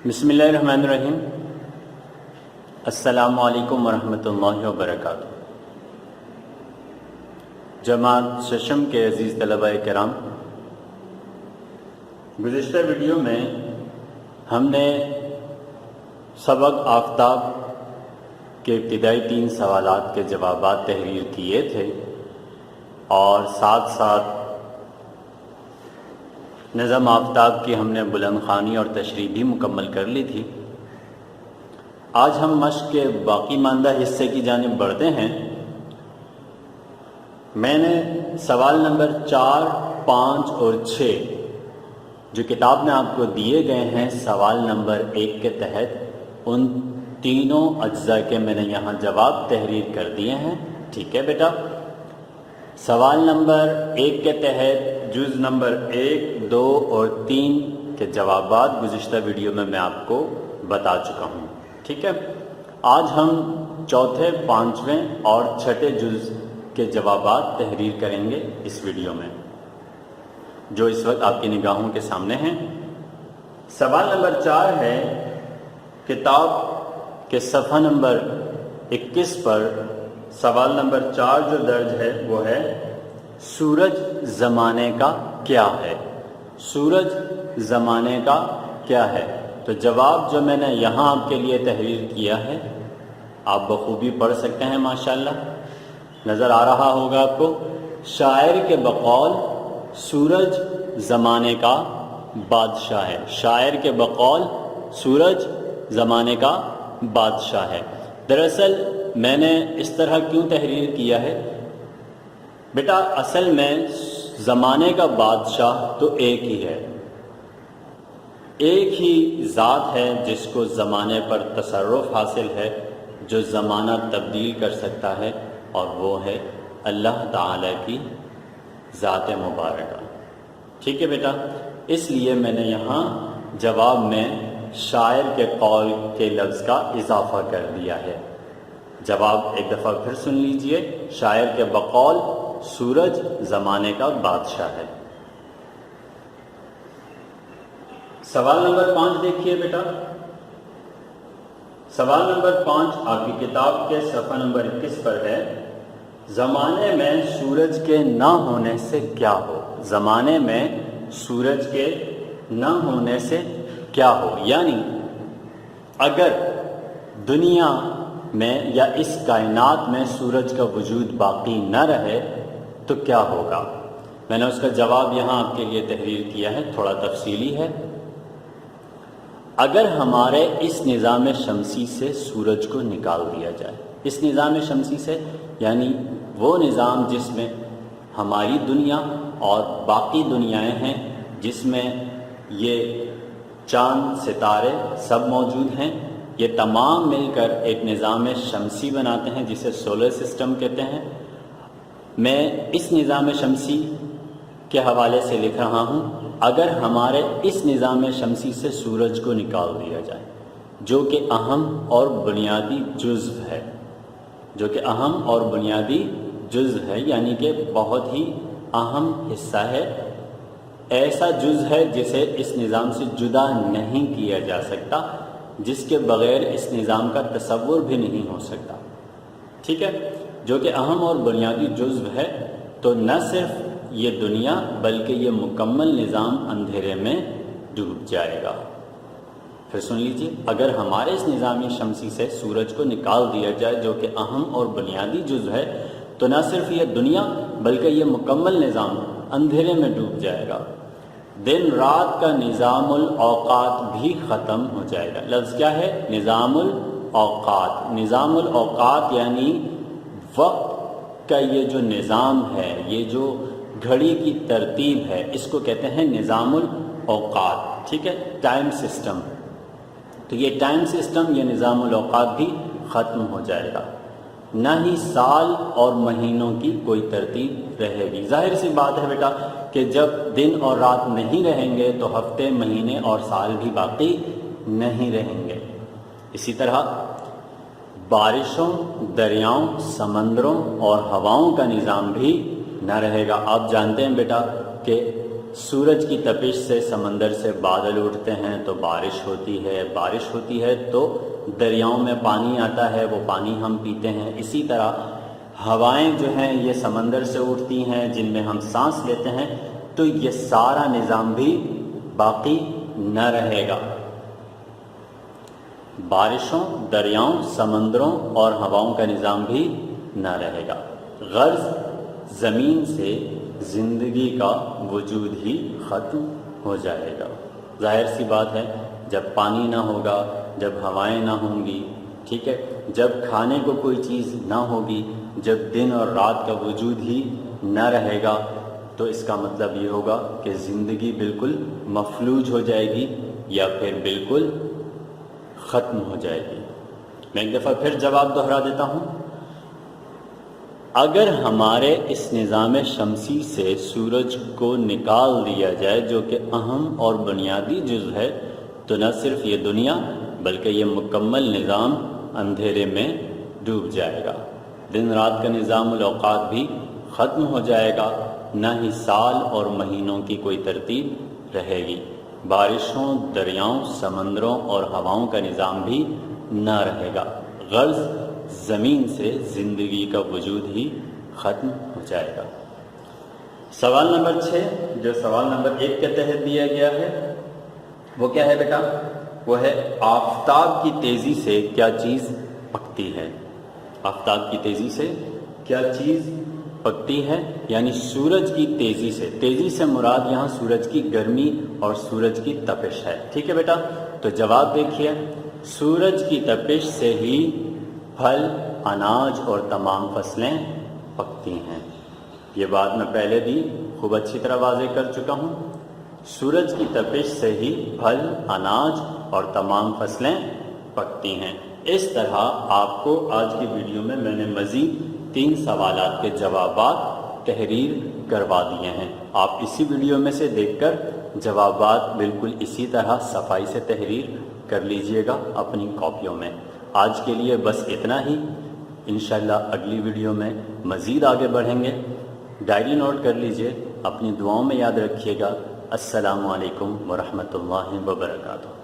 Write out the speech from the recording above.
بسم اللہ الرحمن الرحیم۔ السلام علیکم ورحمۃ اللہ وبرکاتہ۔ جماعت ششم کے عزیز طلباء کرام، گزشتہ ویڈیو میں ہم نے سبق آفتاب کے ابتدائی 3 سوالات کے جوابات تحریر کیے تھے اور ساتھ ساتھ نظم آفتاب کی ہم نے بلند خوانی اور تشریح بھی مکمل کر لی تھی۔ آج ہم مشق کے باقی ماندہ حصے کی جانب بڑھتے ہیں۔ میں نے سوال نمبر 4، 5 اور 6 جو کتاب میں آپ کو دیے گئے ہیں سوال نمبر 1 کے تحت، ان تینوں اجزاء کے میں نے یہاں جواب تحریر کر دیے ہیں۔ ٹھیک ہے بیٹا، سوال نمبر 1 کے تحت جز نمبر 1، 2 اور 3 کے جوابات گزشتہ ویڈیو میں آپ کو بتا چکا ہوں۔ ٹھیک ہے، آج ہم چوتھے، 5ویں اور 6ٹھے جز کے جوابات تحریر کریں گے اس ویڈیو میں، جو اس وقت آپ کی نگاہوں کے سامنے ہیں۔ سوال نمبر 4 ہے، کتاب کے صفحہ نمبر 21 پر سوال نمبر 4 جو درج ہے وہ ہے سورج زمانے کا کیا ہے؟ سورج زمانے کا کیا ہے؟ تو جواب جو میں نے یہاں آپ کے لیے تحریر کیا ہے آپ بخوبی پڑھ سکتے ہیں، ماشاءاللہ نظر آ رہا ہوگا آپ کو۔ شاعر کے بقول سورج زمانے کا بادشاہ ہے۔ شاعر کے بقول سورج زمانے کا بادشاہ ہے۔ دراصل میں نے اس طرح کیوں تحریر کیا ہے بیٹا؟ اصل میں زمانے کا بادشاہ تو ایک ہی ہے، ایک ہی ذات ہے جس کو زمانے پر تصرف حاصل ہے، جو زمانہ تبدیل کر سکتا ہے، اور وہ ہے اللہ تعالی کی ذات مبارکہ۔ ٹھیک ہے بیٹا، اس لیے میں نے یہاں جواب میں شاعر کے قول کے لفظ کا اضافہ کر دیا ہے۔ جواب ایک دفعہ پھر سن لیجئے، شاعر کے بقول سورج زمانے کا بادشاہ ہے۔ سوال نمبر 5 دیکھیے بیٹا۔ سوال نمبر 5 آپ کی کتاب کے صفحہ نمبر 21 پر ہے، زمانے میں سورج کے نہ ہونے سے کیا ہو؟ زمانے میں سورج کے نہ ہونے سے کیا ہو؟ یعنی اگر دنیا میں یا اس کائنات میں سورج کا وجود باقی نہ رہے تو کیا ہوگا؟ میں نے اس کا جواب یہاں آپ کے لیے تحریر کیا ہے، تھوڑا تفصیلی ہے۔ اگر ہمارے اس نظام شمسی سے سورج کو نکال دیا جائے، اس نظام شمسی سے یعنی وہ نظام جس میں ہماری دنیا اور باقی دنیایں ہیں، جس میں یہ چاند، ستارے سب موجود ہیں، یہ تمام مل کر ایک نظام شمسی بناتے ہیں جسے سولر سسٹم کہتے ہیں۔ میں اس نظام شمسی کے حوالے سے لکھ رہا ہوں، اگر ہمارے اس نظام شمسی سے سورج کو نکال دیا جائے، جو کہ اہم اور بنیادی جزو ہے، جو کہ اہم اور بنیادی جزو ہے، یعنی کہ بہت ہی اہم حصہ ہے، ایسا جز ہے جسے اس نظام سے جدا نہیں کیا جا سکتا، جس کے بغیر اس نظام کا تصور بھی نہیں ہو سکتا۔ ٹھیک ہے، جو کہ اہم اور بنیادی جزو ہے، تو نہ صرف یہ دنیا بلکہ یہ مکمل نظام اندھیرے میں ڈوب جائے گا۔ پھر سن لیجیے، اگر ہمارے اس نظام شمسی سے سورج کو نکال دیا جائے جو کہ اہم اور بنیادی جزو ہے، تو نہ صرف یہ دنیا بلکہ یہ مکمل نظام اندھیرے میں ڈوب جائے گا۔ دن رات کا نظام الاوقات بھی ختم ہو جائے گا۔ لفظ کیا ہے؟ نظام الاوقات۔ نظام الاوقات یعنی وقت کا یہ جو نظام ہے، یہ جو گھڑی کی ترتیب ہے، اس کو کہتے ہیں نظام الاوقات۔ ٹھیک ہے، ٹائم سسٹم۔ تو یہ ٹائم سسٹم، یہ نظام الاوقات بھی ختم ہو جائے گا، نہ ہی سال اور مہینوں کی کوئی ترتیب رہے گی۔ ظاہر سی بات ہے بیٹا کہ جب دن اور رات نہیں رہیں گے تو ہفتے، مہینے اور سال بھی باقی نہیں رہیں گے۔ اسی طرح بارشوں، دریاؤں، سمندروں اور ہواؤں کا نظام بھی نہ رہے گا۔ آپ جانتے ہیں بیٹا کہ سورج کی تپش سے سمندر سے بادل اٹھتے ہیں تو بارش ہوتی ہے تو دریاؤں میں پانی آتا ہے، وہ پانی ہم پیتے ہیں۔ اسی طرح ہوائیں جو ہیں یہ سمندر سے اٹھتی ہیں جن میں ہم سانس لیتے ہیں، تو یہ سارا نظام بھی باقی نہ رہے گا۔ بارشوں، دریاؤں، سمندروں اور ہواؤں کا نظام بھی نہ رہے گا۔ غرض زمین سے زندگی کا وجود ہی ختم ہو جائے گا۔ ظاہر سی بات ہے، جب پانی نہ ہوگا، جب ہوائیں نہ ہوں گی، ٹھیک ہے، جب کھانے کو کوئی چیز نہ ہوگی، جب دن اور رات کا وجود ہی نہ رہے گا، تو اس کا مطلب یہ ہوگا کہ زندگی بالکل مفلوج ہو جائے گی یا پھر بالکل ختم ہو جائے گی۔ میں ایک دفعہ پھر جواب دہرا دیتا ہوں، اگر ہمارے اس نظام شمسی سے سورج کو نکال دیا جائے جو کہ اہم اور بنیادی جز ہے، تو نہ صرف یہ دنیا بلکہ یہ مکمل نظام اندھیرے میں ڈوب جائے گا۔ دن رات کا نظام الاوقات بھی ختم ہو جائے گا، نہ ہی سال اور مہینوں کی کوئی ترتیب رہے گی۔ بارشوں، دریاؤں، سمندروں اور ہواؤں کا نظام بھی نہ رہے گا۔ غرض زمین سے زندگی کا وجود ہی ختم ہو جائے گا۔ سوال نمبر 6 جو سوال نمبر 1 کے تحت دیا گیا ہے وہ کیا ہے بیٹا؟ وہ ہے آفتاب کی تیزی سے کیا چیز پکتی ہے؟ آفتاب کی تیزی سے کیا چیز پکتی ہے؟ یعنی سورج کی تیزی سے مراد یہاں سورج کی گرمی اور سورج کی تپش ہے، ٹھیک ہے بیٹا؟ تو جواب دیکھیے، سورج کی تپش سے ہی پھل، اناج اور تمام فصلیں پکتی ہیں۔ یہ بات میں پہلے بھی خوب اچھی طرح واضح کر چکا ہوں، سورج کی تپش سے ہی پھل، اناج اور تمام فصلیں پکتی ہیں۔ اس طرح آپ کو آج کی ویڈیو میں نے مزید 3 سوالات کے جوابات تحریر کروا دیے ہیں۔ آپ اسی ویڈیو میں سے دیکھ کر جوابات بالکل اسی طرح صفائی سے تحریر کر لیجئے گا اپنی کاپیوں میں۔ آج کے لیے بس اتنا ہی، انشاءاللہ اگلی ویڈیو میں مزید آگے بڑھیں گے۔ ڈائری نوٹ کر لیجئے، اپنی دعاؤں میں یاد رکھیے گا۔ السلام علیکم ورحمۃ اللہ وبرکاتہ۔